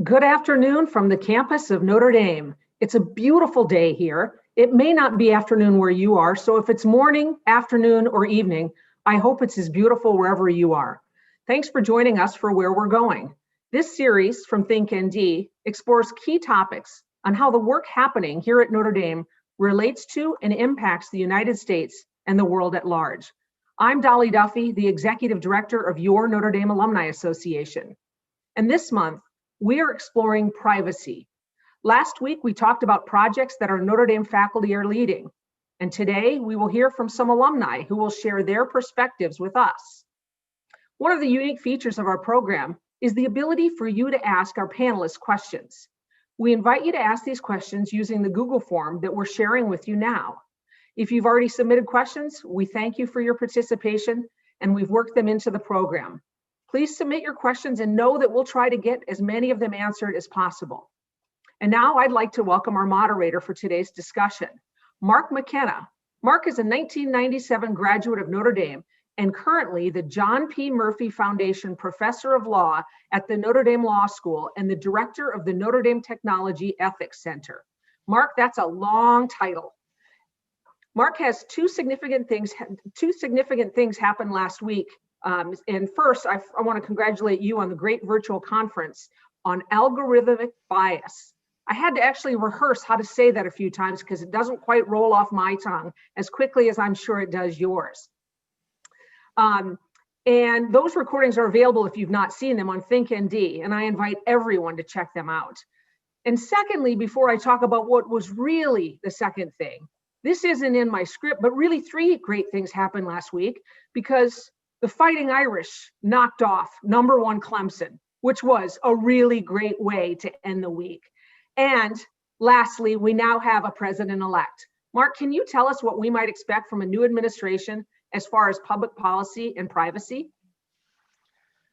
Good afternoon from the campus of Notre Dame. It's a beautiful day here. It may not be afternoon where you are, so if it's morning, afternoon, or evening, I hope it's as beautiful wherever you are. Thanks for joining us for Where We're Going. This series from ThinkND explores key topics on how the work happening here at Notre Dame relates to and impacts the United States and the world at large. I'm Dolly Duffy, the Executive Director of your Notre Dame Alumni Association. And this month, we are exploring privacy. Last week, we talked about projects that our Notre Dame faculty are leading. And today, we will hear from some alumni who will share their perspectives with us. One of the unique features of our program is the ability for you to ask our panelists questions. We invite you to ask these questions using the Google form that we're sharing with you now. If you've already submitted questions, we thank you for your participation, and we've worked them into the program. Please submit your questions and know that we'll try to get as many of them answered as possible. And now I'd like to welcome our moderator for today's discussion, Mark McKenna. Mark is a 1997 graduate of Notre Dame and currently the John P. Murphy Foundation Professor of Law at the Notre Dame Law School and the Director of the Notre Dame Technology Ethics Center. Mark, that's a long title. Mark has two significant things happen last week. And first, I want to congratulate you on the great virtual conference on algorithmic bias. I had to actually rehearse how to say that a few times because it doesn't quite roll off my tongue as quickly as I'm sure it does yours. And those recordings are available if you've not seen them on ThinkND, and I invite everyone to check them out. And secondly, before I talk about what was really the second thing, this isn't in my script, but really three great things happened last week because the Fighting Irish knocked off #1 Clemson, which was a really great way to end the week. And lastly, we now have a president-elect. Mark, can you tell us what we might expect from a new administration as far as public policy and privacy?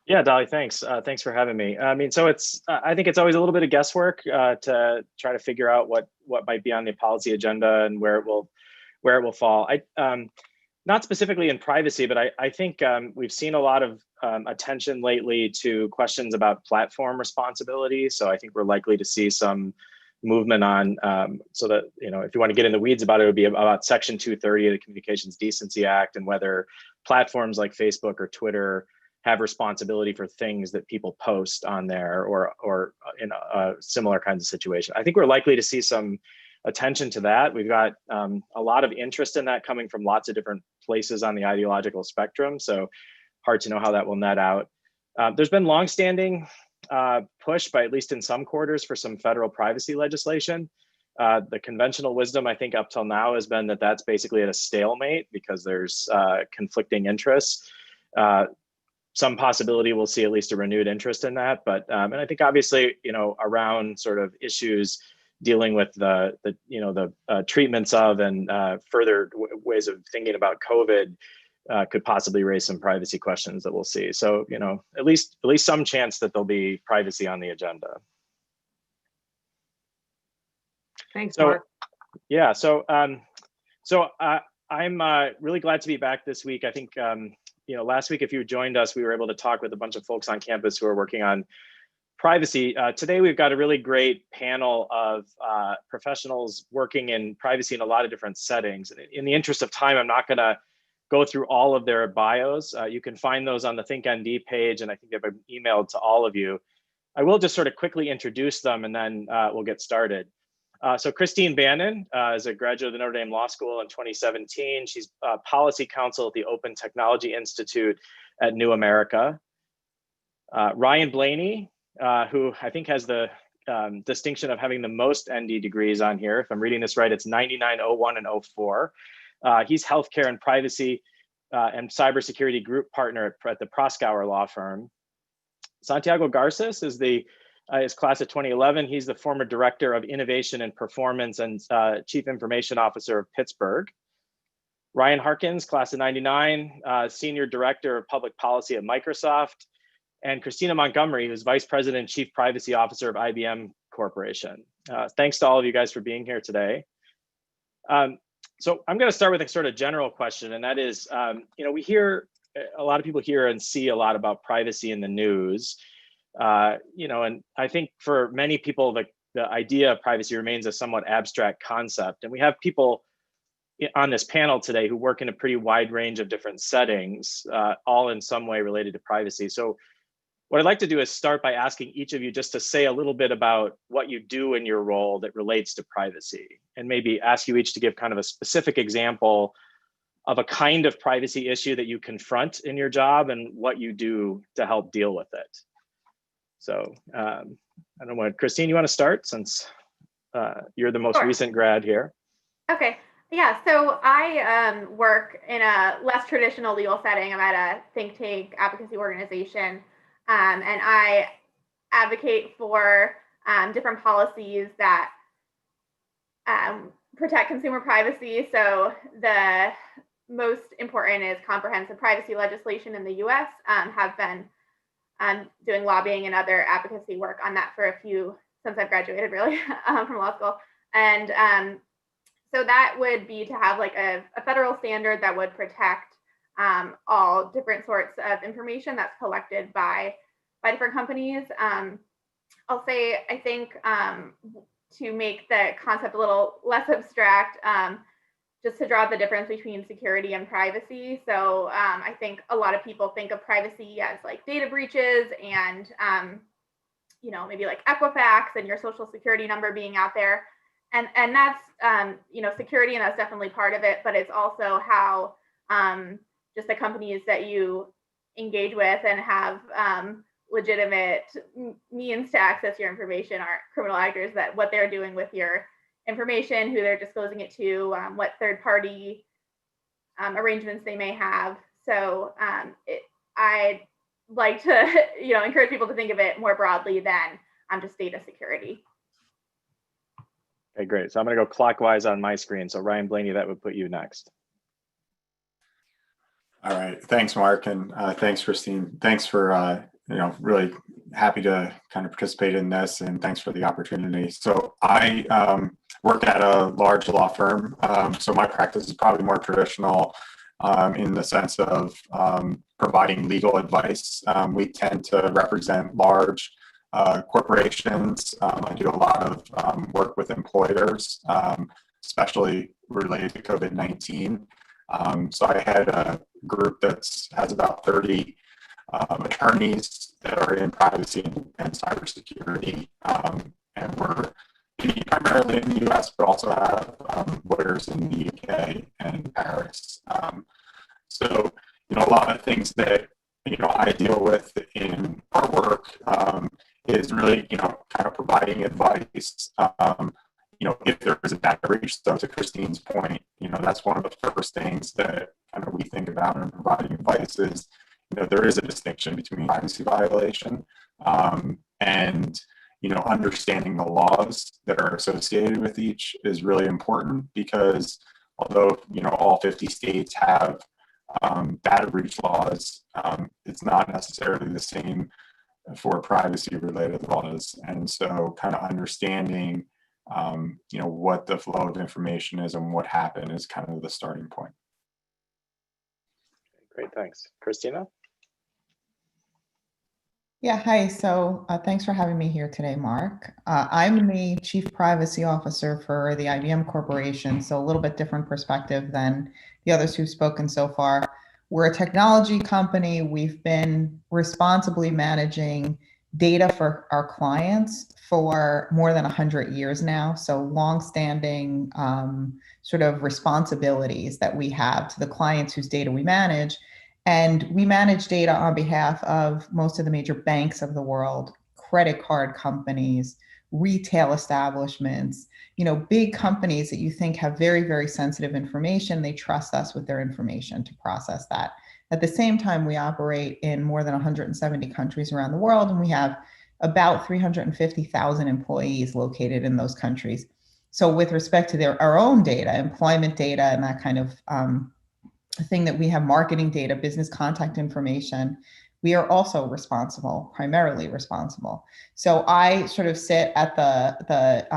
Yeah, Dolly, thanks. Thanks for having me. I mean, so I think it's always a little bit of guesswork to try to figure out what might be on the policy agenda and where it will fall. Not specifically in privacy, but I think we've seen a lot of attention lately to questions about platform responsibility. So I think we're likely to see some movement on, so that, if you want to get in the weeds about it, it would be about Section 230 of the Communications Decency Act and whether platforms like Facebook or Twitter have responsibility for things that people post on there or in similar kinds of situation. I think we're likely to see some attention to that. We've got a lot of interest in that coming from lots of different places on the ideological spectrum. So hard to know how that will net out. There's been longstanding push by at least in some quarters for some federal privacy legislation. The conventional wisdom, I think up till now has been that that's basically at a stalemate because there's conflicting interests. Some possibility we'll see at least a renewed interest in that. But, and I think obviously, around sort of issues dealing with the treatments of and further ways of thinking about COVID could possibly raise some privacy questions that we'll see. So, at least some chance that there'll be privacy on the agenda. Thanks, Mark. Yeah, so I'm really glad to be back this week. I think, last week, if you joined us, we were able to talk with a bunch of folks on campus who are working on privacy. Today, we've got a really great panel of professionals working in privacy in a lot of different settings. In the interest of time, I'm not going to go through all of their bios. You can find those on the ThinkND page, and I think they've been emailed to all of you. I will just sort of quickly introduce them, and then we'll get started. So Christine Bannan is a graduate of the Notre Dame Law School in 2017. She's policy counsel at the Open Technology Institute at New America. Ryan Blaney, who I think has the distinction of having the most ND degrees on here. If I'm reading this right, it's 99, 01, and 04. He's healthcare and privacy and cybersecurity group partner at the Proskauer law firm. Santiago Garces is his class of 2011. He's the former director of innovation and performance and chief information officer of Pittsburgh. Ryan Harkins, class of 99, senior director of public policy at Microsoft. And Christina Montgomery, who's vice president and chief privacy officer of IBM Corporation. Thanks to all of you guys for being here today. So I'm going to start with a sort of general question, and that is, we hear a lot of people hear and see a lot about privacy in the news. And I think for many people, the idea of privacy remains a somewhat abstract concept. And we have people on this panel today who work in a pretty wide range of different settings, all in some way related to privacy. So what I'd like to do is start by asking each of you just to say a little bit about what you do in your role that relates to privacy, and maybe ask you each to give kind of a specific example of a kind of privacy issue that you confront in your job and what you do to help deal with it. So I don't know, Christine, you want to start since you're the most recent grad here? Okay. Yeah, so I work in a less traditional legal setting. I'm at a think tank advocacy organization, and I advocate for different policies that protect consumer privacy. So the most important is comprehensive privacy legislation in the US. Have been doing lobbying and other advocacy work on that for since I've graduated really from law school. And so that would be to have like a federal standard that would protect all different sorts of information that's collected by different companies. I'll say, I think to make the concept a little less abstract, just to draw the difference between security and privacy. So I think a lot of people think of privacy as like data breaches and maybe like Equifax and your social security number being out there. And that's, security, and that's definitely part of it, but it's also how just the companies that you engage with and have legitimate means to access your information aren't criminal actors, that what they're doing with your information, who they're disclosing it to, what third-party arrangements they may have. So I'd like to, encourage people to think of it more broadly than just data security. Okay, great. So I'm going to go clockwise on my screen. So Ryan Blaney, that would put you next. All right. Thanks, Mark. And thanks, Christine. Thanks for, really happy to kind of participate in this, and thanks for the opportunity. So I work at a large law firm. So my practice is probably more traditional in the sense of providing legal advice. We tend to represent large corporations. I do a lot of work with employers, especially related to COVID-19. So I had a group that has about 30 attorneys that are in privacy and cybersecurity, and we're primarily in the US, but also have lawyers in the UK and Paris. So, a lot of things that I deal with in our work is really, kind of providing advice, if there is a data breach. So to Christine's point, that's one of the first things that kind of we think about in providing advice is, there is a distinction between privacy violation and, understanding the laws that are associated with each is really important, because although, all 50 states have data breach laws, it's not necessarily the same for privacy related laws. And so kind of understanding, what the flow of information is and what happened is kind of the starting point. Great, thanks. Christina? Yeah, hi. So thanks for having me here today, Mark. I'm the Chief Privacy Officer for the IBM Corporation, so a little bit different perspective than the others who've spoken so far. We're a technology company. We've been responsibly managing data for our clients for more than 100 years now. So longstanding sort of responsibilities that we have to the clients whose data we manage. And we manage data on behalf of most of the major banks of the world, credit card companies, retail establishments, big companies that you think have very, very sensitive information. They trust us with their information to process that. At the same time, we operate in more than 170 countries around the world, and we have about 350,000 employees located in those countries. So with respect to our own data, employment data, and that kind of thing that we have, marketing data, business contact information, we are also primarily responsible. So I sort of sit at the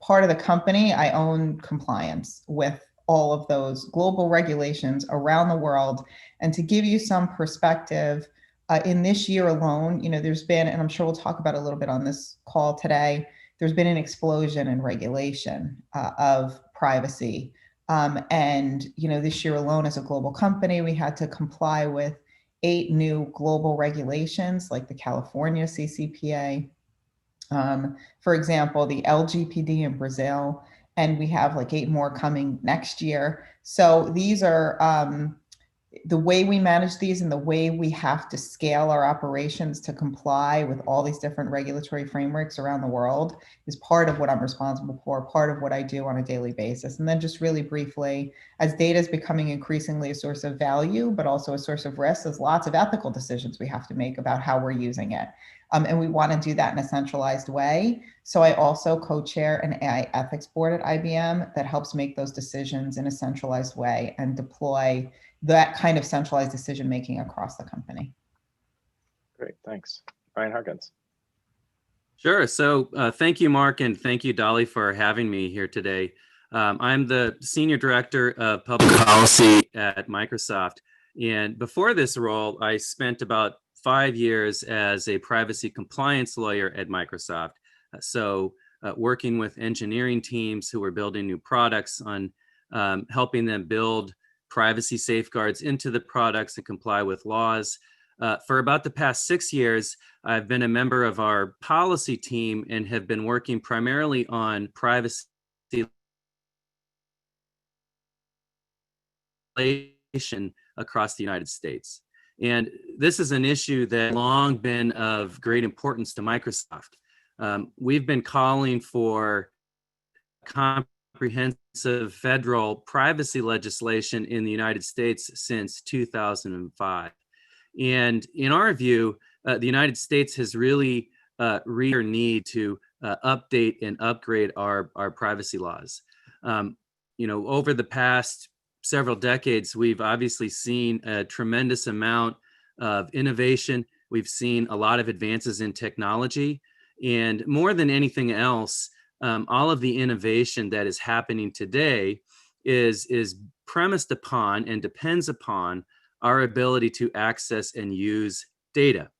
part of the company. I own compliance with all of those global regulations around the world. And to give you some perspective, In this year alone, there's been, and I'm sure we'll talk about it a little bit on this call today, there's been an explosion in regulation of privacy. And this year alone, as a global company, we had to comply with 8 new global regulations, like the California CCPA, for example, the LGPD in Brazil, and we have like 8 more coming next year. So these are the way we manage these and the way we have to scale our operations to comply with all these different regulatory frameworks around the world is part of what I'm responsible for, part of what I do on a daily basis. And then just really briefly, as data is becoming increasingly a source of value, but also a source of risk, there's lots of ethical decisions we have to make about how we're using it. And we want to do that in a centralized way. So I also co-chair an AI ethics board at IBM that helps make those decisions in a centralized way and deploy that kind of centralized decision-making across the company. Great, thanks. Ryan Harkins. Sure, so thank you, Mark, and thank you, Dolly, for having me here today. I'm the Senior Director of Public Policy at Microsoft. And before this role, I spent about 5 years as a privacy compliance lawyer at Microsoft. Working with engineering teams who were building new products on helping them build privacy safeguards into the products and comply with laws. For about the past 6 years, I've been a member of our policy team and have been working primarily on privacy legislation across the United States. And this is an issue that has long been of great importance to Microsoft. We've been calling for comprehensive federal privacy legislation in the United States since 2005. And in our view, the United States has really reached our need to update and upgrade our privacy laws. Over the past several decades, we've obviously seen a tremendous amount of innovation. We've seen a lot of advances in technology. And more than anything else, all of the innovation that is happening today is premised upon and depends upon our ability to access and use data.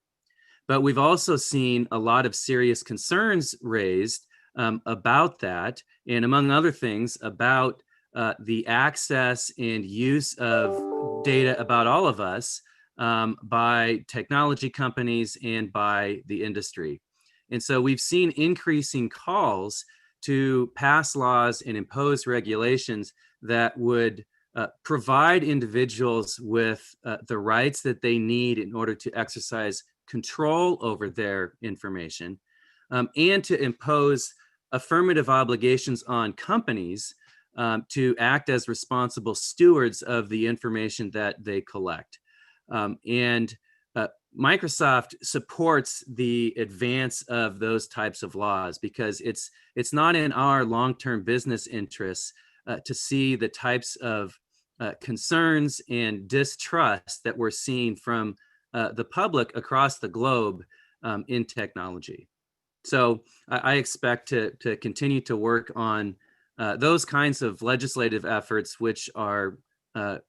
But we've also seen a lot of serious concerns raised about that, and among other things, about the access and use of data about all of us by technology companies and by the industry. And so we've seen increasing calls to pass laws and impose regulations that would provide individuals with the rights that they need in order to exercise control over their information, and to impose affirmative obligations on companies to act as responsible stewards of the information that they collect. Microsoft supports the advance of those types of laws because it's not in our long-term business interests to see the types of concerns and distrust that we're seeing from the public across the globe in technology. So I expect to continue to work on those kinds of legislative efforts, which are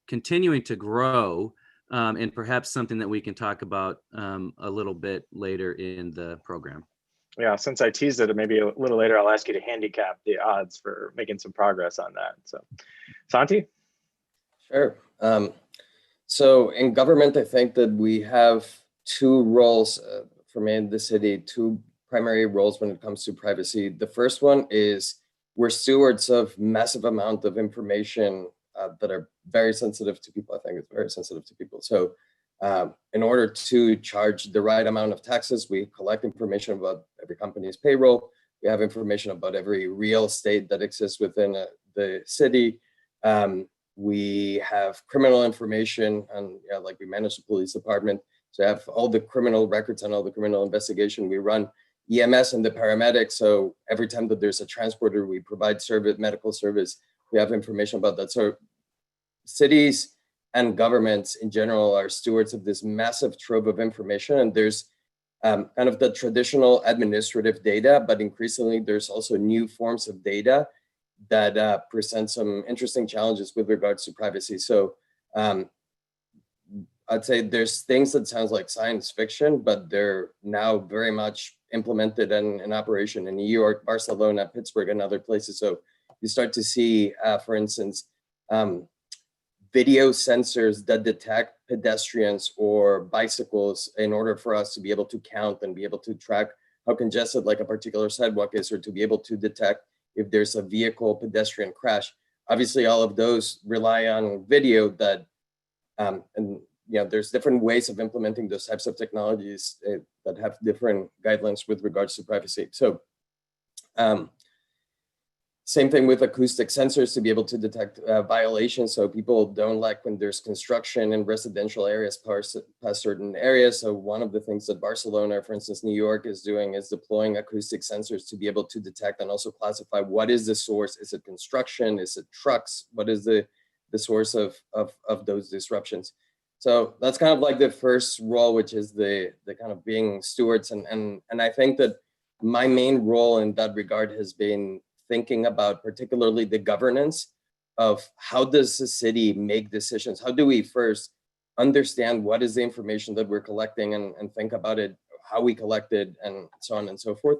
continuing to grow, and perhaps something that we can talk about a little bit later in the program. Yeah, since I teased it, maybe a little later, I'll ask you to handicap the odds for making some progress on that. So, Santi? Sure. So in government, I think that we have 2 roles for me in the city, 2 primary roles when it comes to privacy. The first one is we're stewards of massive amount of information that are very sensitive to people. I think it's very sensitive to people. So in order to charge the right amount of taxes, we collect information about every company's payroll. We have information about every real estate that exists within the city. We have criminal information, and like we manage the police department. So I have all the criminal records and all the criminal investigation. We run EMS and the paramedics. So every time that there's a transporter, we provide medical service. We have information about that. So cities and governments in general are stewards of this massive trove of information. And there's kind of the traditional administrative data, but increasingly there's also new forms of data that present some interesting challenges with regards to privacy. So I'd say there's things that sounds like science fiction, but they're now very much implemented and in operation in New York, Barcelona, Pittsburgh, and other places. So you start to see, for instance, video sensors that detect pedestrians or bicycles in order for us to be able to count and be able to track how congested like a particular sidewalk is, or to be able to detect if there's a vehicle pedestrian crash. Obviously, all of those rely on video that, and there's different ways of implementing those types of technologies that have different guidelines with regards to privacy. So same thing with acoustic sensors to be able to detect violations. So people don't like when there's construction in residential areas past certain areas. So one of the things that Barcelona, for instance, New York is doing is deploying acoustic sensors to be able to detect and also classify what is the source. Is it construction? Is it trucks? What is the source of those disruptions? So that's kind of like the first role, which is the kind of being stewards. And I think that my main role in that regard has been thinking about particularly the governance of how does the city make decisions? How do we first understand what is the information that we're collecting and think about it, how we collect it, and so on and so forth.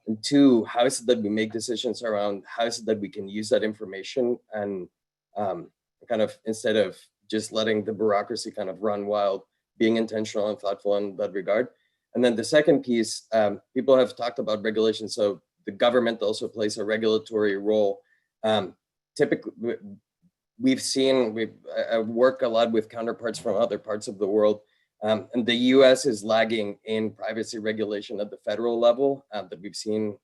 And two, how is it that we make decisions around how is it that we can use that information and kind of instead of just letting the bureaucracy kind of run wild, being intentional and thoughtful in that regard. And then the second piece, people have talked about regulation. So the government also plays a regulatory role. Typically, I work a lot with counterparts from other parts of the world. And the US is lagging in privacy regulation at the federal level that we've seen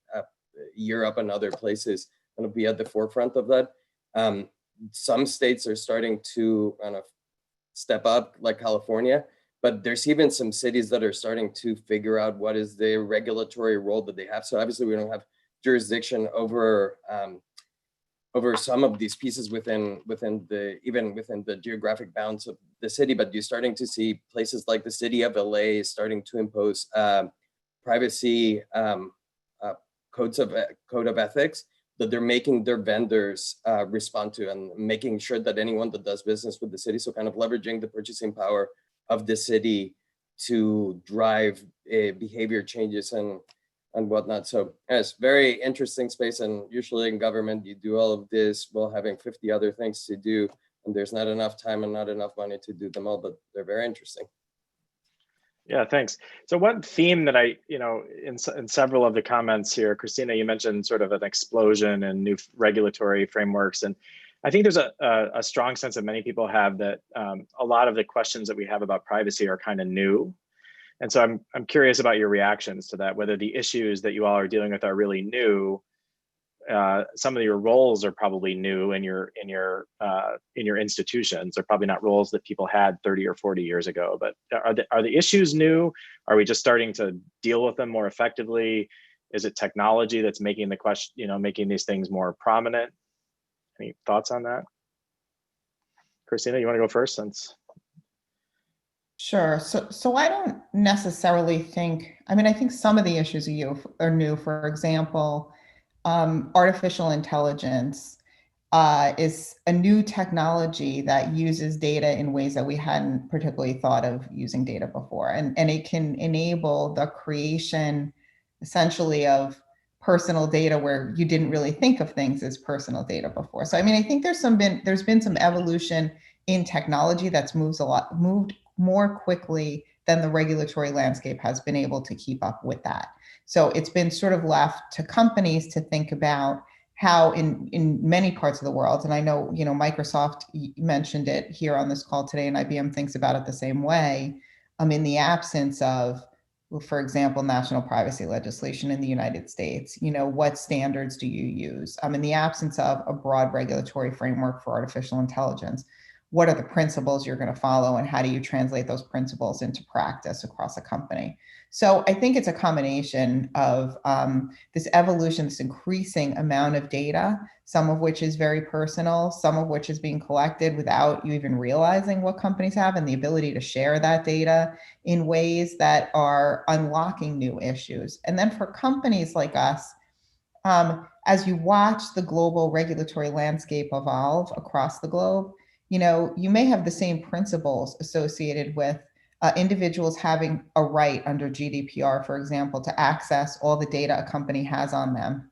Europe and other places kind of be at the forefront of that. Some states are starting to kind of step up, like California, but there's even some cities that are starting to figure out what is the regulatory role that they have. So obviously we don't have jurisdiction over some of these pieces within the geographic bounds of the city, but you're starting to see places like the city of LA starting to impose privacy code of ethics that they're making their vendors respond to, and making sure that anyone that does business with the city, so kind of leveraging the purchasing power of the city to drive behavior changes and whatnot. So it's very interesting space, and usually in government, you do all of this while having 50 other things to do, and there's not enough time and not enough money to do them all, but they're very interesting. Yeah, thanks. So one theme that in several of the comments here, Christina, you mentioned sort of an explosion in new regulatory frameworks. And I think there's a strong sense that many people have that a lot of the questions that we have about privacy are kind of new. And so I'm curious about your reactions to that, whether the issues that you all are dealing with are really new. Some of your roles are probably new in your institutions. They're probably not roles that people had 30 or 40 years ago, but are the issues new? Are we just starting to deal with them more effectively? Is it technology that's making the question, making these things more prominent? Any thoughts on that? Christina, you want to go first since? Sure. So I don't necessarily think, I think some of the issues are new. For example, artificial intelligence is a new technology that uses data in ways that we hadn't particularly thought of using data before. And it can enable the creation essentially of personal data where you didn't really think of things as personal data before. So, I think there's been some evolution in technology that's moved more quickly than the regulatory landscape has been able to keep up with that. So it's been sort of left to companies to think about how in many parts of the world, and I know, Microsoft mentioned it here on this call today, and IBM thinks about it the same way, in the absence of, for example, national privacy legislation in the United States, what standards do you use? In the absence of a broad regulatory framework for artificial intelligence, what are the principles you're going to follow, and how do you translate those principles into practice across a company? So I think it's a combination of this evolution, this increasing amount of data, some of which is very personal, some of which is being collected without you even realizing what companies have, and the ability to share that data in ways that are unlocking new issues. And then for companies like us, as you watch the global regulatory landscape evolve across the globe, you may have the same principles associated with individuals having a right under GDPR, for example, to access all the data a company has on them.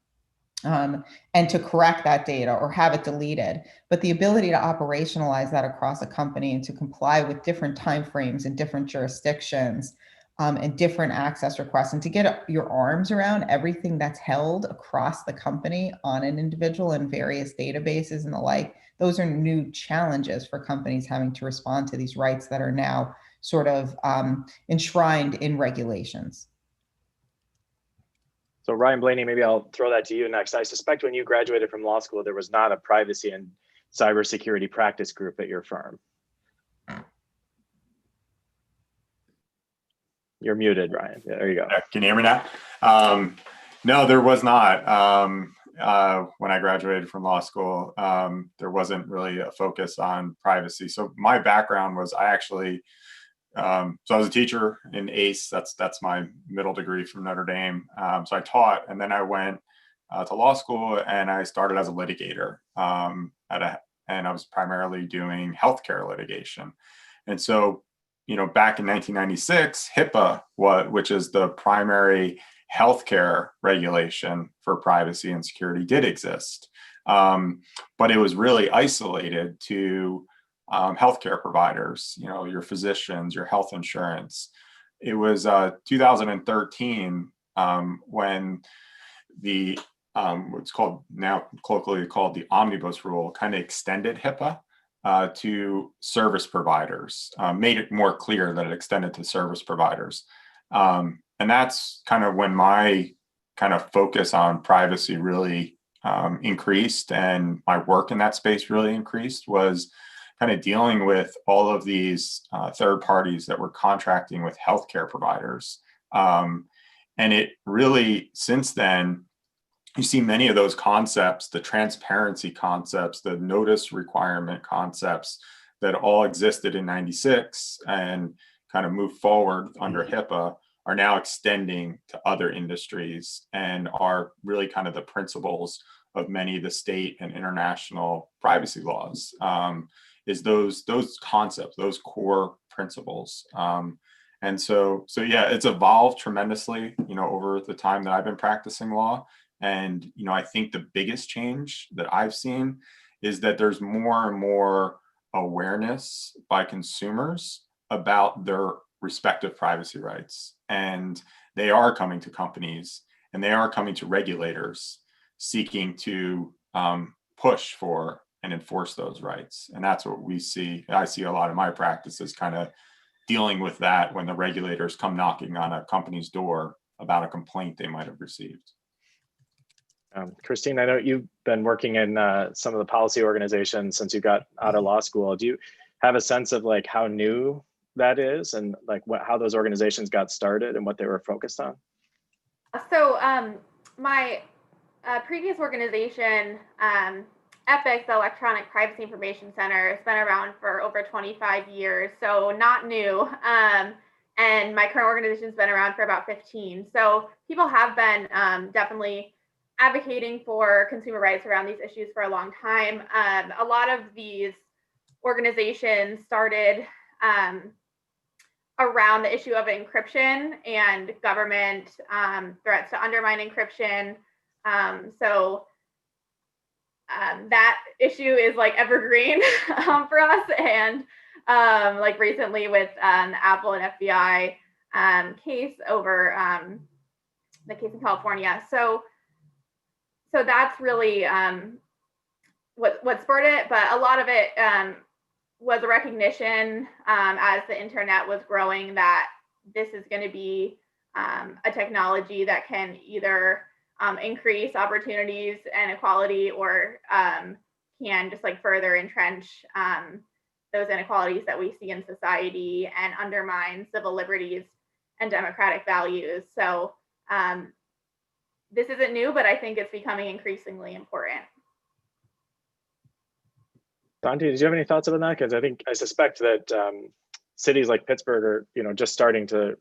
And to correct that data or have it deleted. But the ability to operationalize that across a company and to comply with different timeframes in different jurisdictions and different access requests, and to get your arms around everything that's held across the company on an individual in various databases and the like, those are new challenges for companies having to respond to these rights that are now sort of enshrined in regulations. So Ryan, Blaney, maybe I'll throw that to you next. I suspect when you graduated from law school, there was not a privacy and cybersecurity practice group at your firm. You're muted, Ryan. Yeah, there you go. Can you hear me now? No, there was not. When I graduated from law school, there wasn't really a focus on privacy. So my background was so I was a teacher in ACE. That's my middle degree from Notre Dame. So I taught, and then I went to law school, and I started as a litigator and I was primarily doing healthcare litigation. And so, back in 1996, HIPAA, which is the primary healthcare regulation for privacy and security, did exist, but it was really isolated to healthcare providers, your physicians, your health insurance. It was 2013 when the what's called now colloquially called the omnibus rule kind of extended HIPAA to service providers, made it more clear that it extended to service providers. And that's kind of when my kind of focus on privacy really increased, and my work in that space really increased, was kind of dealing with all of these third parties that were contracting with healthcare providers. And it really, since then, you see many of those concepts, the transparency concepts, the notice requirement concepts that all existed in 96 and kind of moved forward under HIPAA are now extending to other industries and are really kind of the principles of many of the state and international privacy laws. Is those concepts, those core principles. And so yeah, it's evolved tremendously, over the time that I've been practicing law. And, I think the biggest change that I've seen is that there's more and more awareness by consumers about their respective privacy rights. And they are coming to companies and they are coming to regulators seeking to push for and enforce those rights. And that's what we see. I see a lot of my practices kind of dealing with that when the regulators come knocking on a company's door about a complaint they might have received. Christine, I know you've been working in some of the policy organizations since you got out of law school. Do you have a sense of like how new that is and like how those organizations got started and what they were focused on? So my previous organization, EPIC, the Electronic Privacy Information Center, has been around for over 25 years, so not new. And my current organization's been around for about 15. So people have been definitely advocating for consumer rights around these issues for a long time. A lot of these organizations started around the issue of encryption and government threats to undermine encryption. That issue is like evergreen for us. And like recently with the Apple and FBI case over the case in California. So that's really what spurred it, but a lot of it was a recognition as the internet was growing that this is going to be a technology that can either increase opportunities and equality or can just like further entrench those inequalities that we see in society and undermine civil liberties and democratic values. So this isn't new, but I think it's becoming increasingly important. Santi, did you have any thoughts about that? Because I suspect that cities like Pittsburgh are, just starting to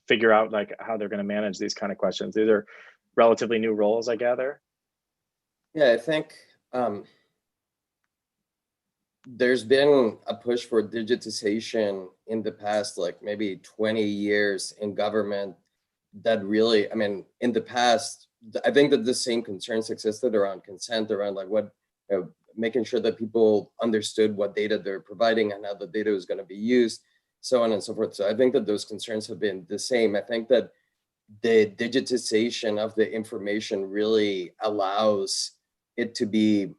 figure out like how they're going to manage these kind of questions. These are relatively new roles, I gather. Yeah, I think there's been a push for digitization in the past, like maybe 20 years in government that really, I mean, in the past, I think that the same concerns existed around consent, around like what, making sure that people understood what data they're providing and how the data is going to be used, so on and so forth. So I think that those concerns have been the same. I think that the digitization of the information really allows it to be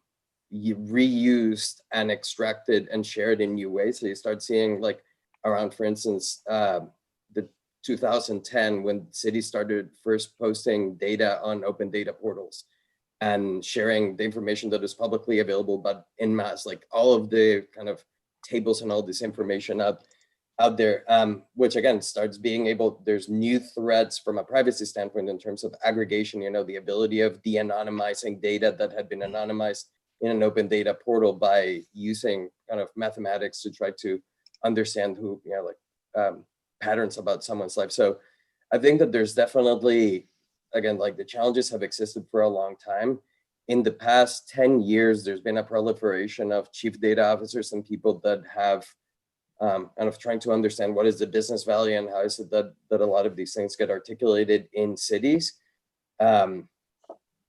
reused and extracted and shared in new ways. So you start seeing like around, for instance, the 2010, when cities started first posting data on open data portals and sharing the information that is publicly available, but in mass, like all of the kind of tables and all this information out there, which again starts being able, there's new threats from a privacy standpoint in terms of aggregation, you know, the ability of de-anonymizing data that had been anonymized in an open data portal by using kind of mathematics to try to understand who, you know, like patterns about someone's life. So I think that there's definitely, again, like the challenges have existed for a long time. In the past 10 years, there's been a proliferation of chief data officers and people that have kind of trying to understand what is the business value and how is it that a lot of these things get articulated in cities.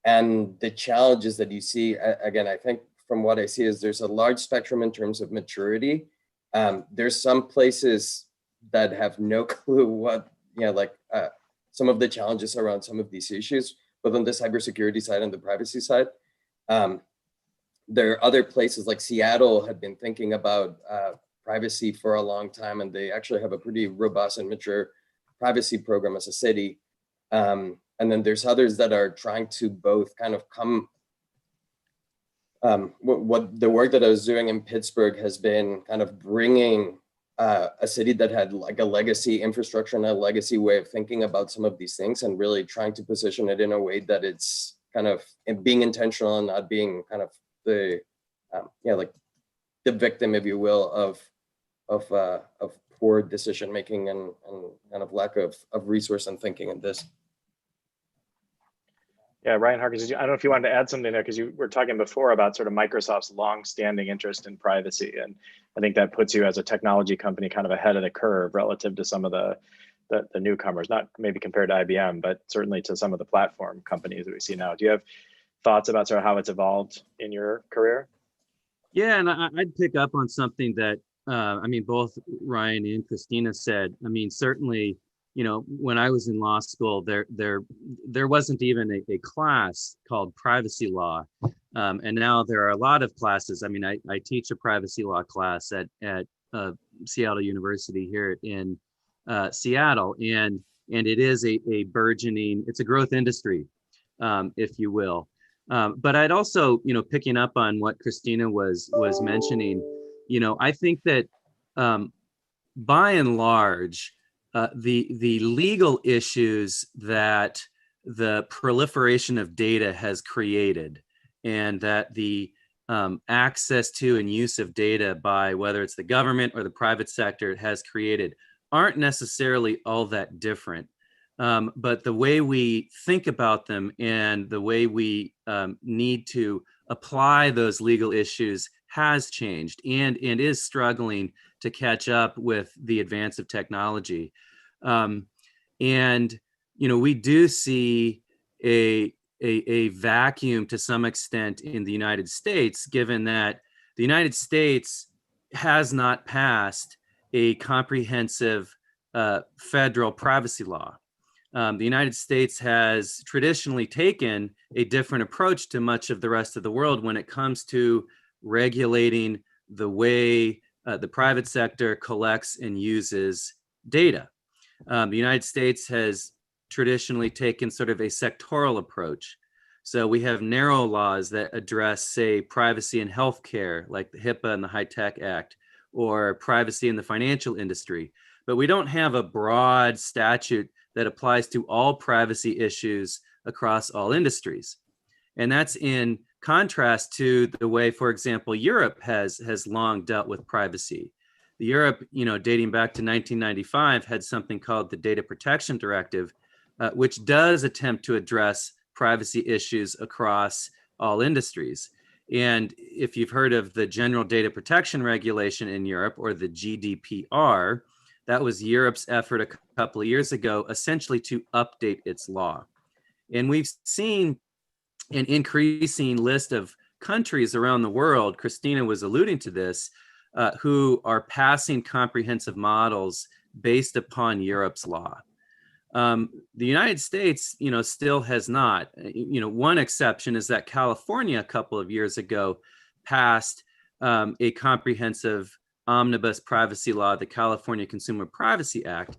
And the challenges that you see, again, I think from what I see is there's a large spectrum in terms of maturity. There's some places that have no clue what, you know, like some of the challenges around some of these issues, but on the cybersecurity side and the privacy side, there are other places like Seattle had been thinking about privacy for a long time, and they actually have a pretty robust and mature privacy program as a city. And then there's others that are trying to both kind of come, what the work that I was doing in Pittsburgh has been kind of bringing a city that had like a legacy infrastructure and a legacy way of thinking about some of these things, and really trying to position it in a way that it's kind of being intentional and not being kind of the, like the victim, if you will, of poor decision making and kind of lack of resource and thinking in this. Yeah, Ryan Harkins, I don't know if you wanted to add something there, because you were talking before about sort of Microsoft's long-standing interest in privacy, and I think that puts you as a technology company kind of ahead of the curve relative to some of the newcomers, not maybe compared to IBM, but certainly to some of the platform companies that we see now. Do you have thoughts about sort of how it's evolved in your career? Yeah, and I'd pick up on something that I mean, both Ryan and Christina said. I mean, certainly, you know, when I was in law school, there wasn't even a class called privacy law, and now there are a lot of classes. I mean, I teach a privacy law class at Seattle University here in Seattle, and it is a burgeoning, it's a growth industry, if you will. But I'd also, you know, picking up on what Christina was mentioning, you know, I think that by and large, the legal issues that the proliferation of data has created, and that the access to and use of data by whether it's the government or the private sector has created, aren't necessarily all that different. But the way we think about them and the way we need to apply those legal issues has changed and is struggling to catch up with the advance of technology. And, you know, we do see a vacuum to some extent in the United States, given that the United States has not passed a comprehensive federal privacy law. The United States has traditionally taken a different approach to much of the rest of the world when it comes to regulating the way the private sector collects and uses data. The United States has traditionally taken sort of a sectoral approach. So we have narrow laws that address, say, privacy in healthcare, like the HIPAA and the HITECH Act, or privacy in the financial industry. But we don't have a broad statute that applies to all privacy issues across all industries. And that's in contrast to the way, for example, Europe has long dealt with privacy. Europe, you know, dating back to 1995, had something called the Data Protection Directive, which does attempt to address privacy issues across all industries. And if you've heard of the General Data Protection Regulation in Europe, or the GDPR, that was Europe's effort a couple of years ago, essentially to update its law. And we've seen an increasing list of countries around the world, Christina was alluding to this, who are passing comprehensive models based upon Europe's law. The United States, still has not. One exception is that California a couple of years ago passed a comprehensive omnibus privacy law, the California Consumer Privacy Act.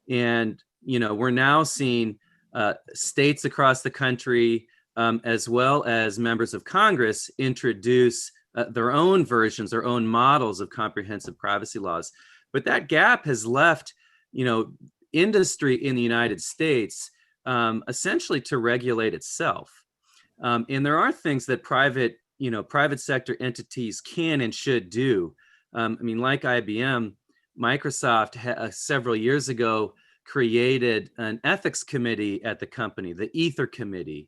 And, we're now seeing states across the country, as well as members of Congress, introduce their own versions, their own models of comprehensive privacy laws. But that gap has left, industry in the United States essentially to regulate itself. And there are things that private sector entities can and should do. Like IBM, Microsoft several years ago created an ethics committee at the company, the Ether Committee,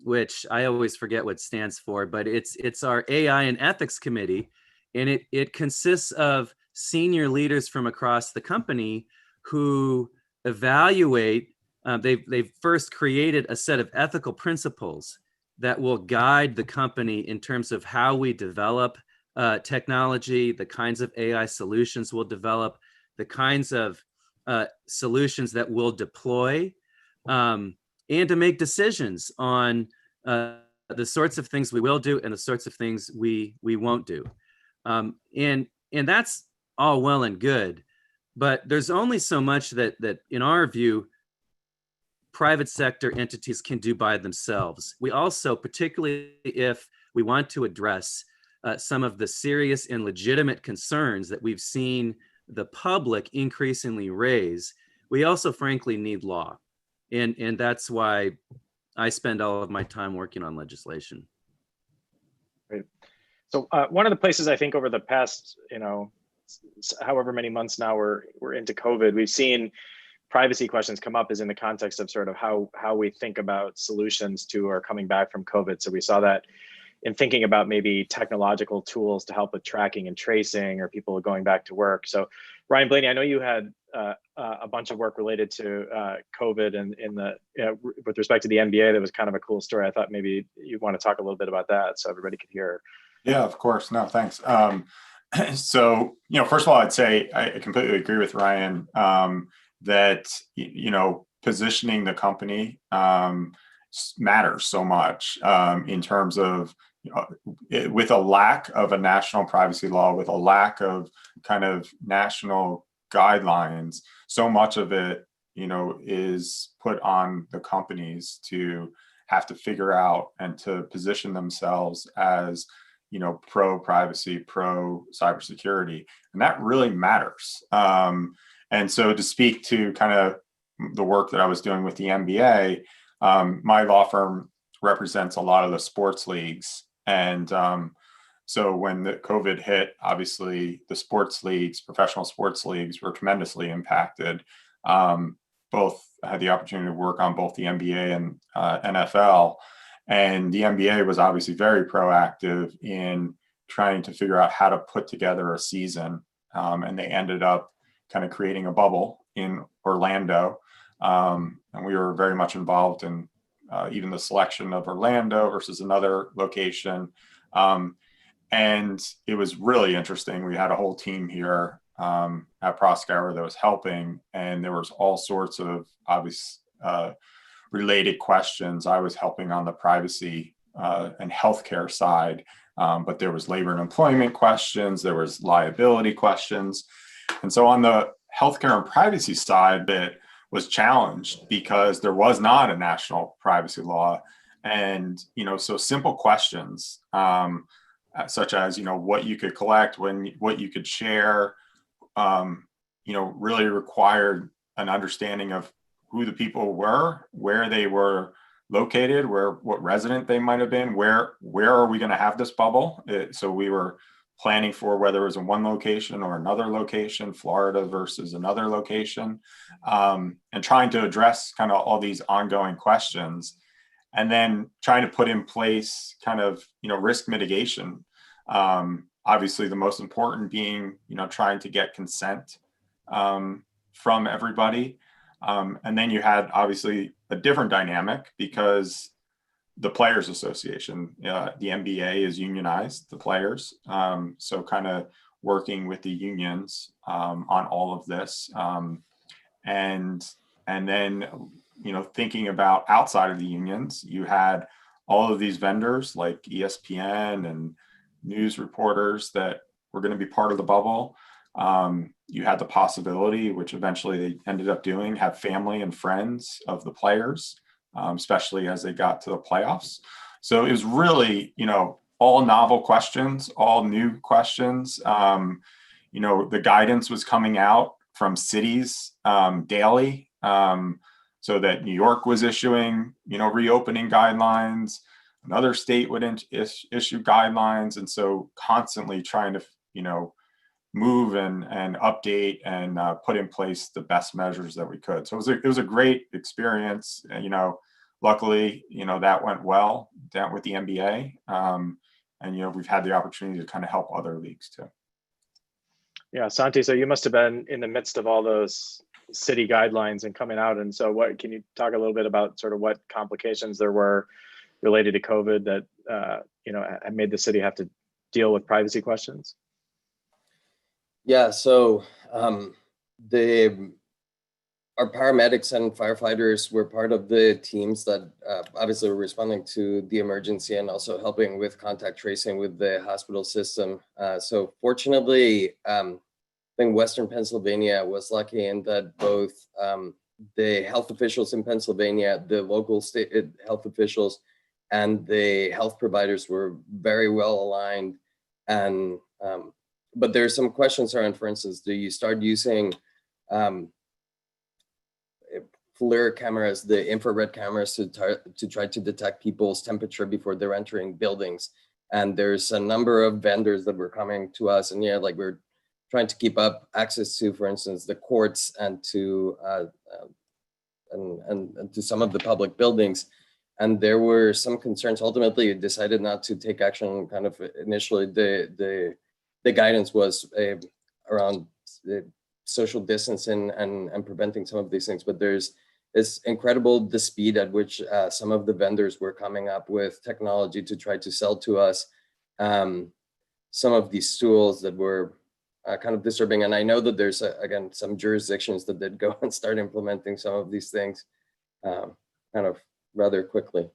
which I always forget what it stands for, but it's our AI and ethics committee, and it consists of senior leaders from across the company who evaluate. They've first created a set of ethical principles that will guide the company in terms of how we develop technology, the kinds of AI solutions we'll develop, the kinds of solutions that we'll deploy, and to make decisions on the sorts of things we will do and the sorts of things we won't do. And that's all well and good, but there's only so much that in our view, private sector entities can do by themselves. We also, particularly if we want to address some of the serious and legitimate concerns that we've seen the public increasingly raise, we also frankly need law. And that's why I spend all of my time working on legislation. Great. So one of the places I think over the past, however many months now we're into COVID, we've seen privacy questions come up is in the context of sort of how we think about solutions to or coming back from COVID. So we saw that in thinking about maybe technological tools to help with tracking and tracing, or people going back to work. So Ryan, Blaney, I know you had a bunch of work related to COVID and with respect to the NBA. That was kind of a cool story. I thought maybe you want to talk a little bit about that so everybody could hear. Yeah, of course. No, thanks. So, first of all, I'd say I completely agree with Ryan that, positioning the company matters so much in terms of, with a lack of a national privacy law, with a lack of kind of national guidelines, so much of it, is put on the companies to have to figure out and to position themselves as, pro privacy, pro cybersecurity, and that really matters. And so to speak to kind of the work that I was doing with the NBA, my law firm represents a lot of the sports leagues. And so when the COVID hit, obviously the sports leagues, professional sports leagues, were tremendously impacted. Both had the opportunity to work on both the NBA and NFL. And the NBA was obviously very proactive in trying to figure out how to put together a season. And they ended up kind of creating a bubble in Orlando. And we were very much involved in even the selection of Orlando versus another location. And it was really interesting. We had a whole team here at Proskauer that was helping, and there was all sorts of obvious related questions. I was helping on the privacy and healthcare side, but there was labor and employment questions, there was liability questions. And so on the healthcare and privacy side, that was challenged because there was not a national privacy law. And, so simple questions, such as, what you could collect, what you could share, really required an understanding of who the people were, where they were located, what resident they might have been, where are we going to have this bubble? So we were planning for whether it was in one location or another location, Florida versus another location, and trying to address kind of all these ongoing questions. and then trying to put in place kind of, risk mitigation. Obviously, the most important being, trying to get consent from everybody. And then you had obviously a different dynamic because the Players Association, the NBA is unionized, the players. So kind of working with the unions on all of this. And then, thinking about outside of the unions, you had all of these vendors like ESPN and news reporters that were going to be part of the bubble. You had the possibility, which eventually they ended up doing, have family and friends of the players, especially as they got to the playoffs. So it was really, all novel questions, all new questions. The guidance was coming out from cities daily. So that New York was issuing, reopening guidelines. Another state would issue guidelines. And so constantly trying to, move and update and put in place the best measures that we could. So it was a great experience. Luckily, that went well down with the NBA. And, we've had the opportunity to kind of help other leagues too. Yeah, Santi, so you must have been in the midst of all those city guidelines and coming out. And so can you talk a little bit about sort of what complications there were related to COVID that, made the city have to deal with privacy questions? Yeah, so our paramedics and firefighters were part of the teams that obviously were responding to the emergency and also helping with contact tracing with the hospital system. So fortunately, I think Western Pennsylvania was lucky in that both the health officials in Pennsylvania, the local state health officials, and the health providers were very well aligned. And but there's some questions around, for instance, do you start using FLIR cameras, the infrared cameras, to try to detect people's temperature before they're entering buildings? And there's a number of vendors that were coming to us, and we're trying to keep up access to, for instance, the courts and to and to some of the public buildings. And there were some concerns. Ultimately, decided not to take action. Kind of initially, the guidance was around social distancing and preventing some of these things. But it's incredible the speed at which some of the vendors were coming up with technology to try to sell to us some of these tools that were kind of disturbing. And I know that there's, again, some jurisdictions that did go and start implementing some of these things kind of rather quickly.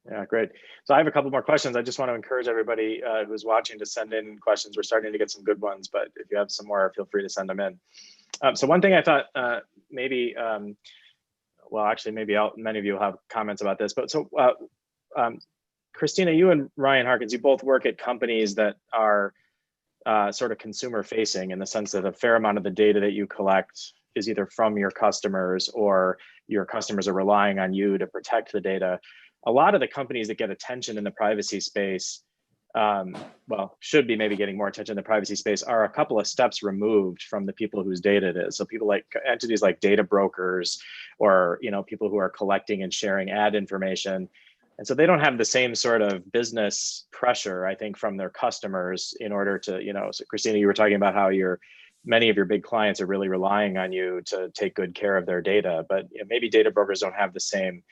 Yeah, great. So I have a couple more questions. I just want to encourage everybody who's watching to send in questions. We're starting to get some good ones, but if you have some more, feel free to send them in. So one thing I thought maybe, well, actually, maybe many of you will have comments about this, but so Christina, you and Ryan Harkins, you both work at companies that are sort of consumer facing, in the sense that a fair amount of the data that you collect is either from your customers or your customers are relying on you to protect the data. A lot of the companies that get attention in the privacy space, well, should be maybe getting more attention in the privacy space, are a couple of steps removed from the people whose data it is. So people like entities like data brokers, or people who are collecting and sharing ad information. And so they don't have the same sort of business pressure, I think, from their customers in order to, so Christina, you were talking about how many of your big clients are really relying on you to take good care of their data, but maybe data brokers don't have the same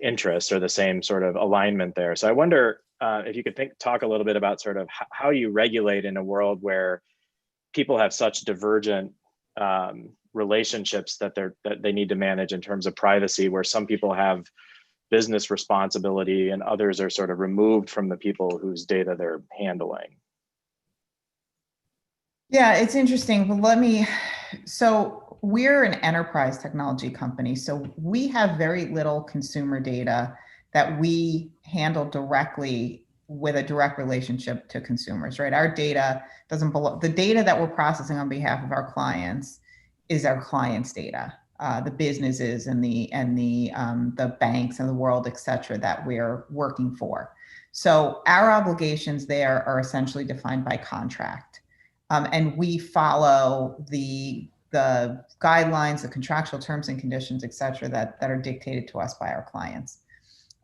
interest or the same sort of alignment there. So I wonder if you could talk a little bit about sort of how you regulate in a world where people have such divergent relationships that they need to manage in terms of privacy, where some people have business responsibility and others are sort of removed from the people whose data they're handling. Yeah, it's interesting. So we're an enterprise technology company. So we have very little consumer data that we handle directly with a direct relationship to consumers, right? Our data doesn't belong. The data that we're processing on behalf of our clients is our clients' data, the businesses and the banks and the world, et cetera, that we're working for. So our obligations there are essentially defined by contract. And we follow the the guidelines, the contractual terms and conditions, et cetera, that are dictated to us by our clients.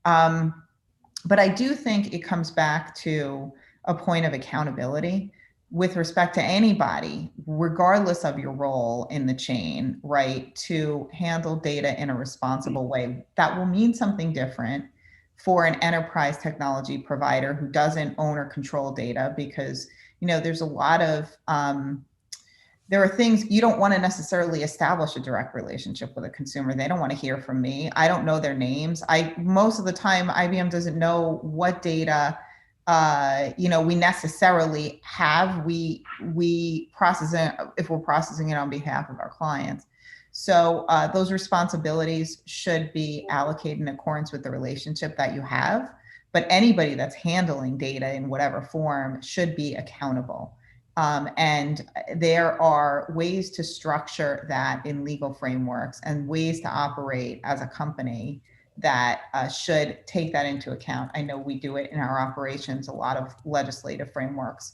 But I do think it comes back to a point of accountability with respect to anybody, regardless of your role in the chain, right, to handle data in a responsible way. That will mean something different for an enterprise technology provider who doesn't own or control data, because, you know, there's a lot of, there are things you don't want to necessarily establish a direct relationship with a consumer. They don't want to hear from me. I don't know their names. Most of the time, IBM doesn't know what data you know, we necessarily have. We process it if we're processing it on behalf of our clients. So those responsibilities should be allocated in accordance with the relationship that you have. But anybody that's handling data in whatever form should be accountable. And there are ways to structure that in legal frameworks and ways to operate as a company that should take that into account. I know we do it in our operations. A lot of legislative frameworks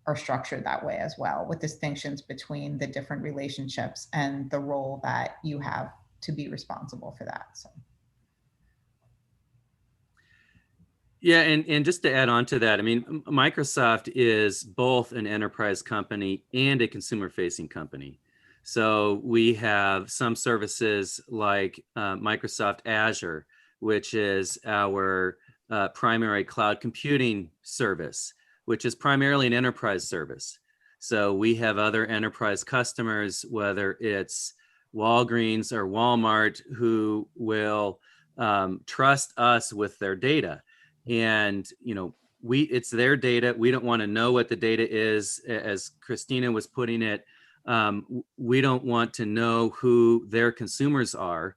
are structured that way as well, with distinctions between the different relationships and the role that you have to be responsible for that. So. Yeah, and just to add on to that, I mean, Microsoft is both an enterprise company and a consumer-facing company. So we have some services like Microsoft Azure, which is our primary cloud computing service, which is primarily an enterprise service. So we have other enterprise customers, whether it's Walgreens or Walmart, who will trust us with their data. And, you know, it's their data. We don't want to know what the data is. As Christina was putting it, we don't want to know who their consumers are.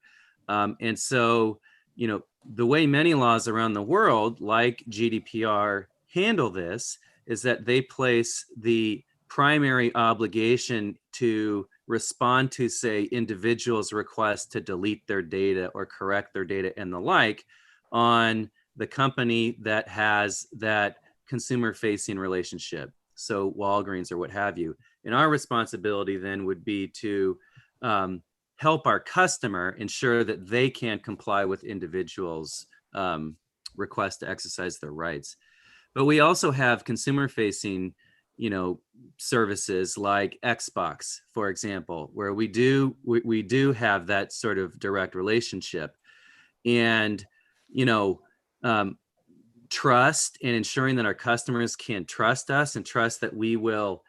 And so, you know, the way many laws around the world, like GDPR, handle this is that they place the primary obligation to respond to, say, individuals' requests to delete their data or correct their data and the like on the company that has that consumer-facing relationship. So Walgreens or what have you. And our responsibility then would be to help our customer ensure that they can comply with individuals' requests to exercise their rights. But we also have consumer-facing, you know, services like Xbox, for example, where we do have that sort of direct relationship, and you know, trust and ensuring that our customers can trust us and trust that we will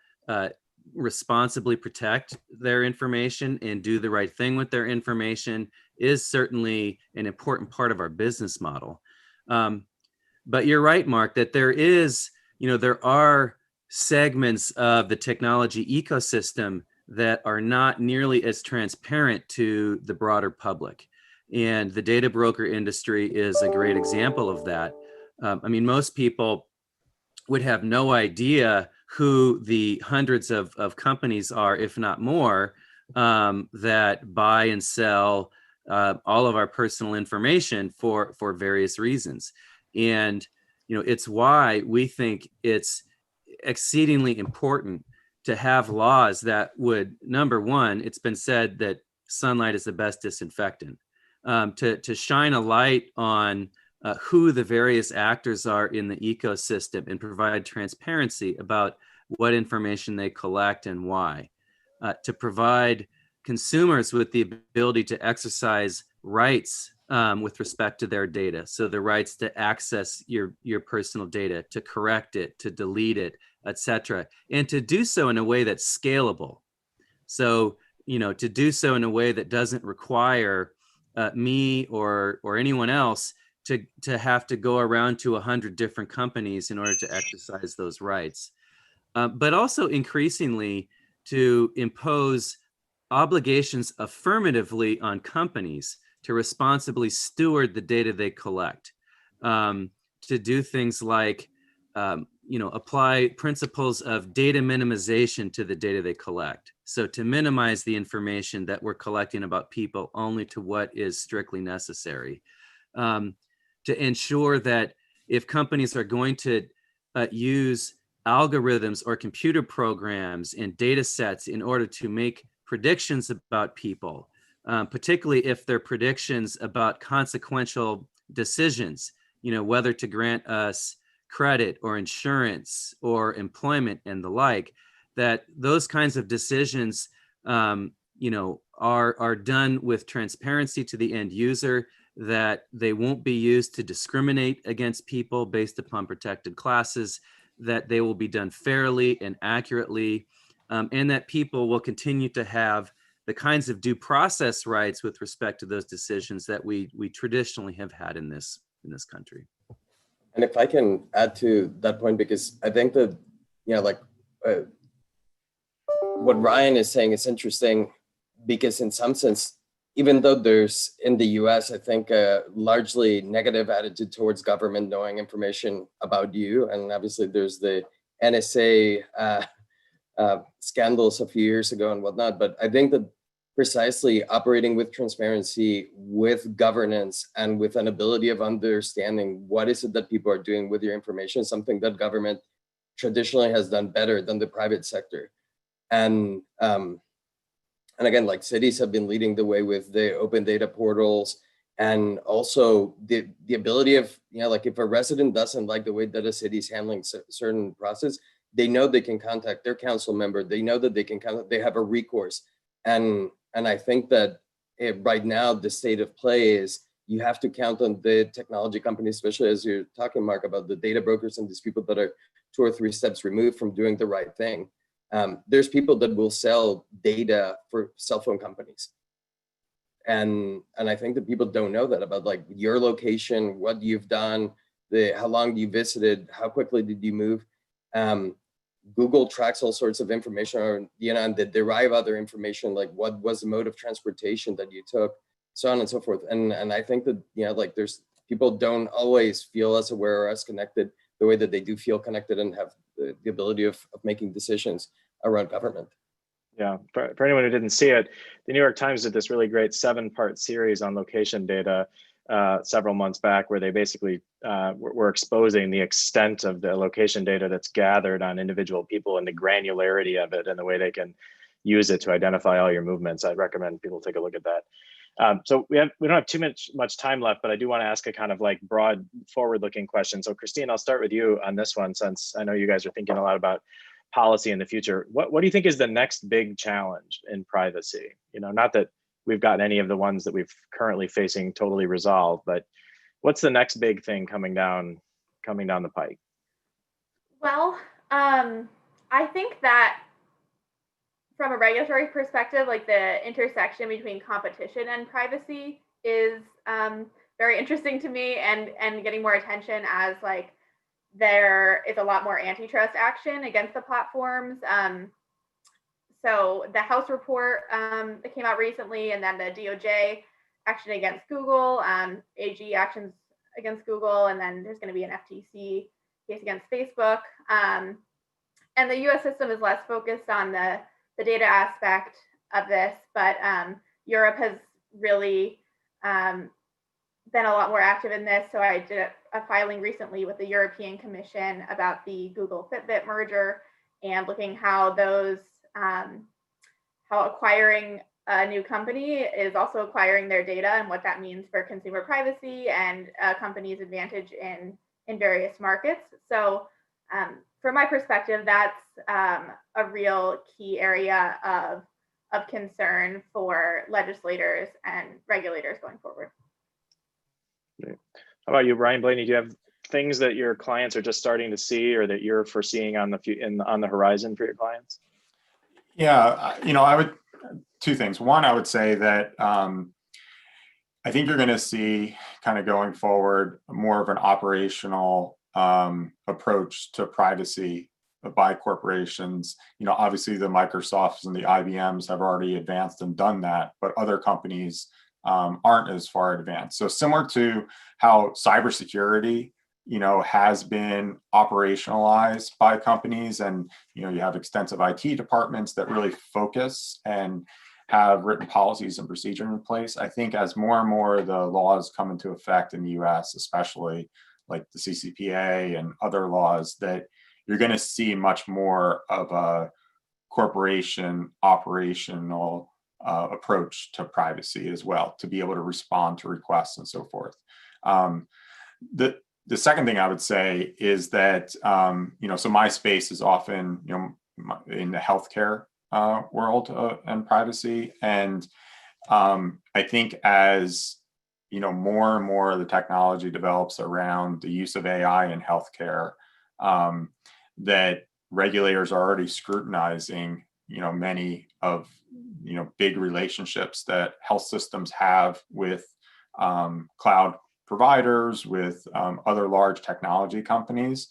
responsibly protect their information and do the right thing with their information is certainly an important part of our business model. But you're right, Mark, that there are segments of the technology ecosystem that are not nearly as transparent to the broader public. And the data broker industry is a great example of that. I mean, most people would have no idea who the hundreds of companies are, if not more, that buy and sell all of our personal information for various reasons. And, you know, it's why we think it's exceedingly important to have laws that would, number one, it's been said that sunlight is the best disinfectant. To shine a light on who the various actors are in the ecosystem and provide transparency about what information they collect and why. To provide consumers with the ability to exercise rights with respect to their data. So the rights to access your personal data, to correct it, to delete it, etc. And to do so in a way that's scalable. So, you know, to do so in a way that doesn't require me or anyone else to have to go around to 100 different companies in order to exercise those rights. But also increasingly to impose obligations affirmatively on companies to responsibly steward the data they collect, to do things like, you know, apply principles of data minimization to the data they collect. So to minimize the information that we're collecting about people only to what is strictly necessary. To ensure that if companies are going to use algorithms or computer programs and data sets in order to make predictions about people, particularly if they're predictions about consequential decisions, whether to grant us credit or insurance or employment and the like, that those kinds of decisions, are done with transparency to the end user, that they won't be used to discriminate against people based upon protected classes, that they will be done fairly and accurately, and that people will continue to have the kinds of due process rights with respect to those decisions that we traditionally have had in this country. And if I can add to that point, because I think that, what Ryan is saying is interesting, because in some sense, even though there's in the US, I think a largely negative attitude towards government knowing information about you. And obviously there's the NSA scandals a few years ago and whatnot. But I think that precisely operating with transparency, with governance, and with an ability of understanding what is it that people are doing with your information, something that government traditionally has done better than the private sector. And again, like cities have been leading the way with the open data portals, and also the ability of, like if a resident doesn't like the way that a city is handling certain process, they know they can contact their council member. They know that they have a recourse. And I think that right now the state of play is you have to count on the technology companies, especially as you're talking, Mark, about the data brokers and these people that are 2 or 3 steps removed from doing the right thing. There's people that will sell data for cell phone companies. And I think that people don't know that about like your location, what you've done, how long you visited, how quickly did you move. Google tracks all sorts of information, or, and they derive other information, like what was the mode of transportation that you took, so on and so forth. And I think that, like there's people don't always feel as aware or as connected the way that they do feel connected and have the ability of making decisions around government. Yeah, for anyone who didn't see it, the New York Times did this really great 7-part series on location data several months back, where they basically were exposing the extent of the location data that's gathered on individual people and the granularity of it and the way they can use it to identify all your movements. I'd recommend people take a look at that. So we don't have too much time left, but I do want to ask a kind of like broad forward-looking question. So Christine, I'll start with you on this one, since I know you guys are thinking a lot about policy in the future. What do you think is the next big challenge in privacy? Not that we've got any of the ones that we've currently facing totally resolved, but what's the next big thing coming down the pike? Well, I think that from a regulatory perspective, like the intersection between competition and privacy is very interesting to me, and getting more attention as like there is a lot more antitrust action against the platforms. So the House report that came out recently, and then the DOJ action against Google, AG actions against Google, and then there's going to be an FTC case against Facebook. And the US system is less focused on the data aspect of this, but Europe has really been a lot more active in this. So I did a filing recently with the European Commission about the Google Fitbit merger, and looking how those how acquiring a new company is also acquiring their data, and what that means for consumer privacy and a company's advantage in various markets. So from my perspective, that's a real key area of concern for legislators and regulators going forward. Great. How about you, Brian, Blaney? Do you have things that your clients are just starting to see, or that you're foreseeing on the horizon for your clients? Yeah, I would, 2 things. One, I would say that I think you're going to see, kind of going forward, more of an operational approach to privacy by corporations. Obviously the Microsofts and the IBMs have already advanced and done that, but other companies aren't as far advanced. So similar to how cybersecurity, has been operationalized by companies, and you have extensive IT departments that really focus and have written policies and procedure in place. I think as more and more the laws come into effect in the US, especially like the CCPA and other laws, that you're going to see much more of a corporation operational approach to privacy as well, to be able to respond to requests and so forth. The second thing I would say is that, so my space is often, in the healthcare world and privacy. And I think as, more and more of the technology develops around the use of AI in healthcare, that regulators are already scrutinizing, many of, big relationships that health systems have with cloud providers, with other large technology companies,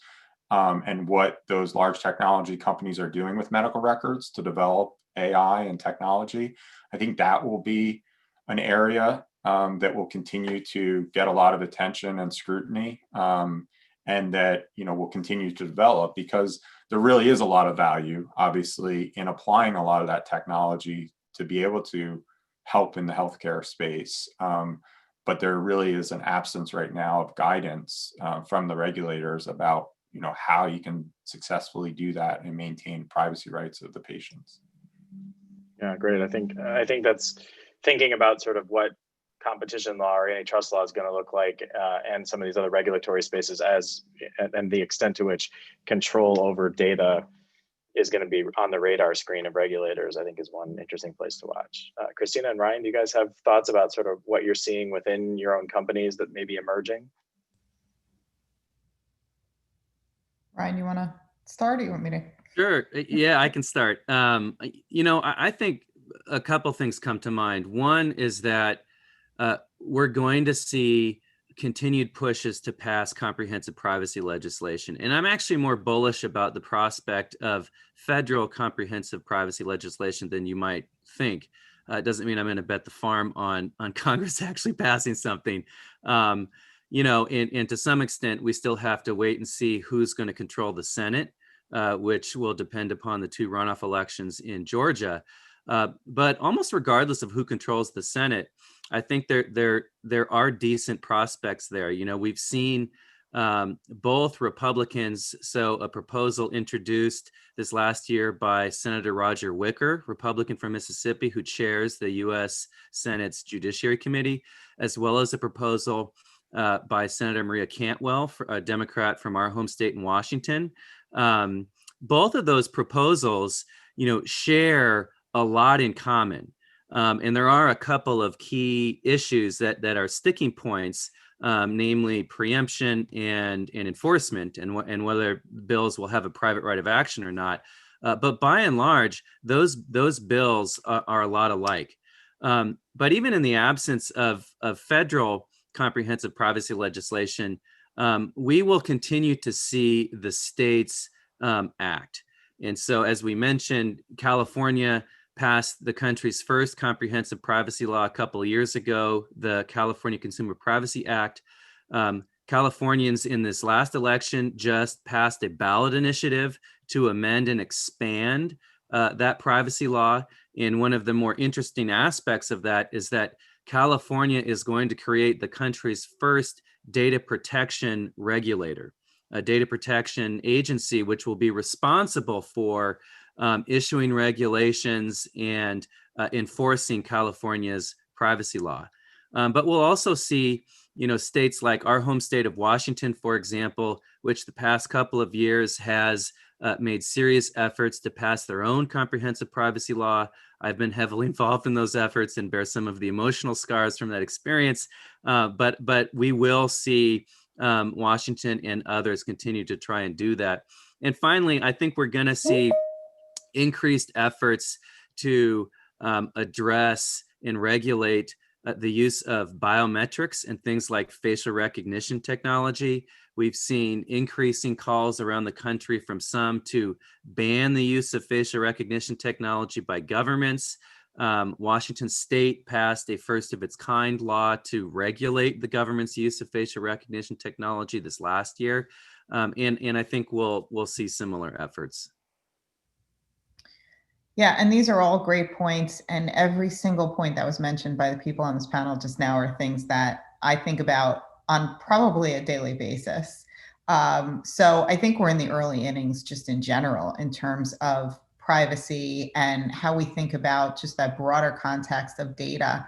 and what those large technology companies are doing with medical records to develop AI and technology. I think that will be an area that will continue to get a lot of attention and scrutiny, and that will continue to develop, because there really is a lot of value, obviously, in applying a lot of that technology to be able to help in the healthcare space. But there really is an absence right now of guidance from the regulators about how you can successfully do that and maintain privacy rights of the patients. Yeah, great. I think that's thinking about sort of what competition law or antitrust law is going to look like, and some of these other regulatory spaces, and the extent to which control over data is going to be on the radar screen of regulators, I think is one interesting place to watch. Christina and Ryan, do you guys have thoughts about sort of what you're seeing within your own companies that may be emerging? Ryan, you want to start, or you want me to? Sure. Yeah, I can start. I think a couple things come to mind. One is that we're going to see continued pushes to pass comprehensive privacy legislation. And I'm actually more bullish about the prospect of federal comprehensive privacy legislation than you might think. It doesn't mean I'm going to bet the farm on Congress actually passing something. And to some extent, we still have to wait and see who's going to control the Senate, which will depend upon the two runoff elections in Georgia. But almost regardless of who controls the Senate, I think there are decent prospects there. We've seen both Republicans. So a proposal introduced this last year by Senator Roger Wicker, Republican from Mississippi, who chairs the U.S. Senate's Judiciary Committee, as well as a proposal by Senator Maria Cantwell, a Democrat from our home state in Washington. Both of those proposals, share a lot in common. And there are a couple of key issues that are sticking points, namely preemption and enforcement, and whether bills will have a private right of action or not. But by and large, those bills are a lot alike. But even in the absence of federal comprehensive privacy legislation, we will continue to see the states act. And so, as we mentioned, California passed the country's first comprehensive privacy law a couple of years ago, the California Consumer Privacy Act. Californians in this last election just passed a ballot initiative to amend and expand that privacy law. And one of the more interesting aspects of that is that California is going to create the country's first data protection regulator, a data protection agency, which will be responsible for issuing regulations and enforcing California's privacy law. But we'll also see, states like our home state of Washington, for example, which the past couple of years has made serious efforts to pass their own comprehensive privacy law. I've been heavily involved in those efforts and bear some of the emotional scars from that experience. But we will see Washington and others continue to try and do that. And finally, I think we're going to see increased efforts to address and regulate the use of biometrics and things like facial recognition technology. We've seen increasing calls around the country from some to ban the use of facial recognition technology by governments. Washington State passed a first of its kind law to regulate the government's use of facial recognition technology this last year. And I think we'll see similar efforts. Yeah, and these are all great points. And every single point that was mentioned by the people on this panel just now are things that I think about on probably a daily basis. So I think we're in the early innings just in general in terms of privacy and how we think about just that broader context of data.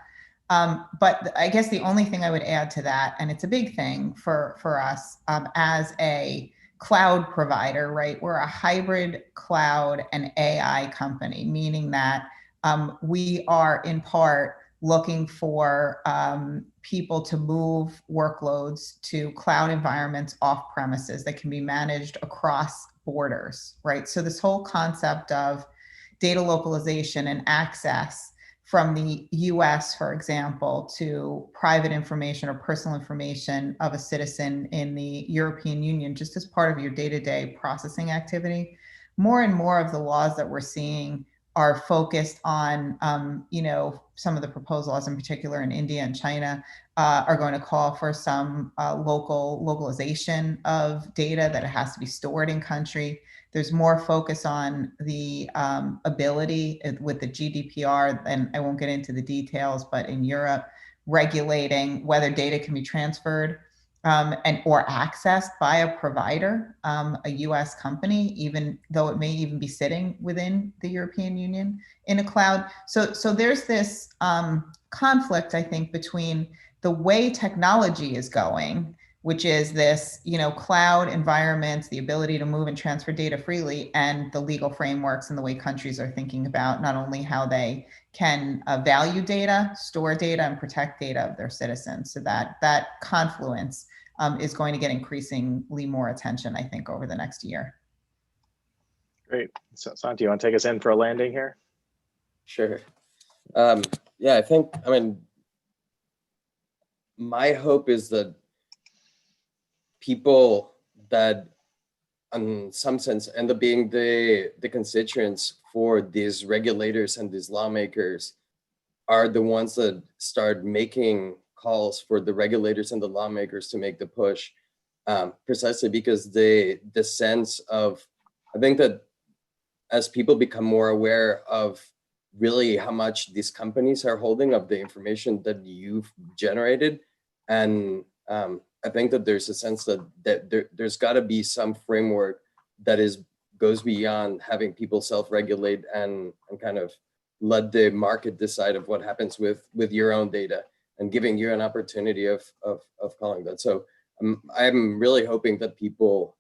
But I guess the only thing I would add to that, and it's a big thing for us as a cloud provider, right? We're a hybrid cloud and AI company, meaning that we are in part looking for people to move workloads to cloud environments off premises that can be managed across borders, right? So this whole concept of data localization and access from the US, for example, to private information or personal information of a citizen in the European Union, just as part of your day-to-day processing activity. More and more of the laws that we're seeing are focused on, some of the proposals in particular in India and China are going to call for some localization of data, that it has to be stored in country. There's more focus on the ability with the GDPR, and I won't get into the details, but in Europe, regulating whether data can be transferred or accessed by a provider, a US company, even though it may even be sitting within the European Union in a cloud. So there's this conflict, I think, between the way technology is going, which is this, cloud environments, the ability to move and transfer data freely, and the legal frameworks and the way countries are thinking about not only how they can value data, store data, and protect data of their citizens. So that confluence is going to get increasingly more attention, I think, over the next year. Great. So, Santi, you want to take us in for a landing here? Sure. Yeah, my hope is that people that in some sense end up being the constituents for these regulators and these lawmakers are the ones that start making calls for the regulators and the lawmakers to make the push, precisely because the sense of, I think that as people become more aware of really how much these companies are holding of the information that you've generated, and I think that there's a sense that there's got to be some framework that goes beyond having people self-regulate and kind of let the market decide of what happens with your own data, and giving you an opportunity of calling that. So I'm really hoping that people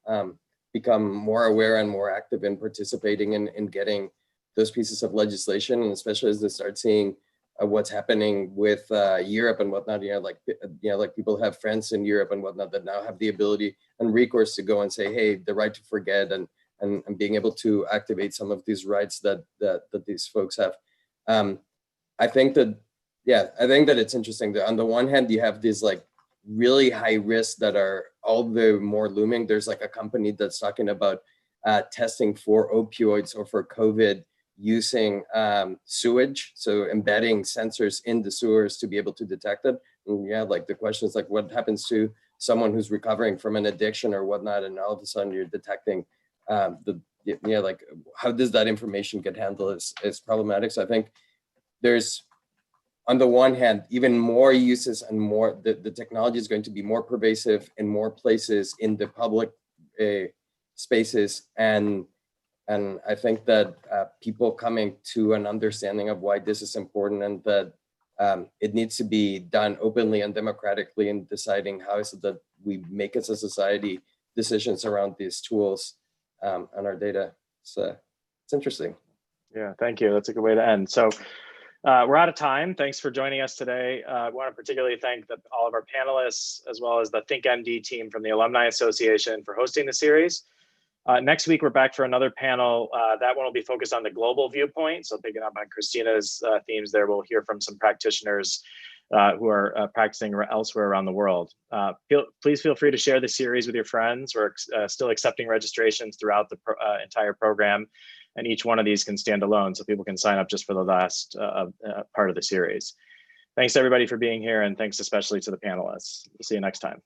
become more aware and more active in participating in getting those pieces of legislation, and especially as they start seeing what's happening with Europe and whatnot. Like people have friends in Europe and whatnot that now have the ability and recourse to go and say, hey, the right to forget, and being able to activate some of these rights that these folks have. I think that it's interesting that on the one hand, you have these like really high risks that are all the more looming. There's like a company that's talking about testing for opioids or for COVID using sewage, so embedding sensors in the sewers to be able to detect it. And like the question is like, what happens to someone who's recovering from an addiction or whatnot, and all of a sudden you're detecting like how does that information get handled is problematic. So I think there's, on the one hand, even more uses and more, the technology is going to be more pervasive in more places in the public spaces, and I think that people coming to an understanding of why this is important, and that it needs to be done openly and democratically in deciding how is it that we make as a society decisions around these tools and our data. So it's interesting. Yeah, thank you. That's a good way to end. So we're out of time. Thanks for joining us today. I want to particularly thank all of our panelists, as well as the ThinkND team from the Alumni Association for hosting the series. Next week, we're back for another panel. That one will be focused on the global viewpoint. So picking up on Christina's themes there, we'll hear from some practitioners who are practicing elsewhere around the world. Please feel free to share the series with your friends. We're still accepting registrations throughout the entire program, and each one of these can stand alone, so people can sign up just for the last part of the series. Thanks everybody for being here, and thanks especially to the panelists. We'll see you next time.